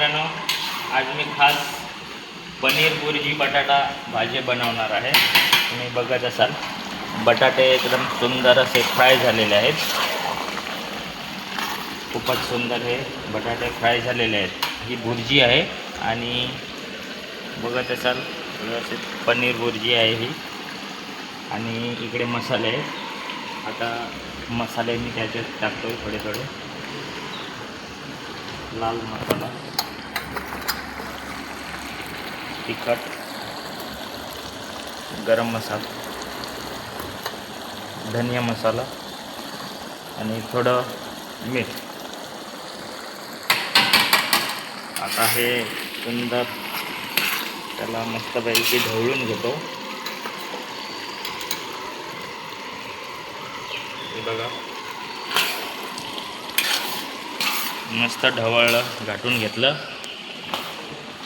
मित्रांनो, आज मी खास पनीर बुर्जी बटाटा भाजी बनवणार आहे। तुम्ही बघत असाल बटाटे एकदम सुंदर असे फ्राय झालेले आहेत। खूपच सुंदर हे बटाटे फ्राय झालेले आहेत। ही बुर्जी आहे आणि बघत असाल व्यवस्थित पनीर बुर्जी आहे ही। आणि इकडे मसाले आहेत। आता मसाले मी त्याच्यात टाकतोय थोडे थोडे। लाल मसाला, तिखट, गरम मसाला, धनिया मसाला आणि थोडं मीठ। आता हे सुंदर त्याला मस्तपैकी ढवळून घेतो। बघा मस्त ढवळलं, घाटून घेतलं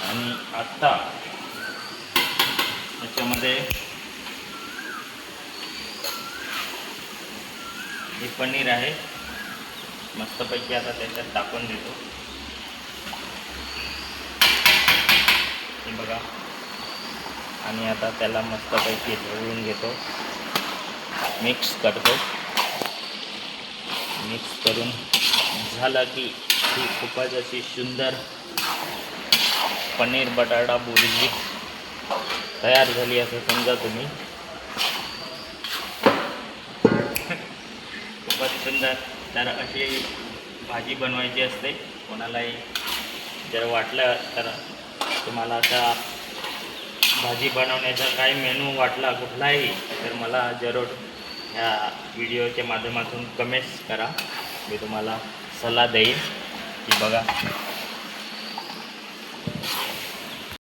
आणि आता त्याच्यामध्ये हे पनीर आहे मस्तपैकी आता त्याच्यात टाकून देतो। हे बघा आणि आता त्याला मस्तपैकी ढवळून घेतो, मिक्स करतो। मिक्स करून झालं की ही खूपच अशी सुंदर पनीर बटाटा बुर्जी तयार झाली असं समजा तुम्ही। खूपच सुंदर। तर अशी भाजी बनवायची असते। कोणालाही जर वाटलं तर तुम्हाला असा भाजी बनवण्याचा काही मेनू वाटला कुठलाही तर मला जरूर ह्या व्हिडिओच्या माध्यमातून कमेंट्स करा। मी तुम्हाला सल्ला देईन की बघा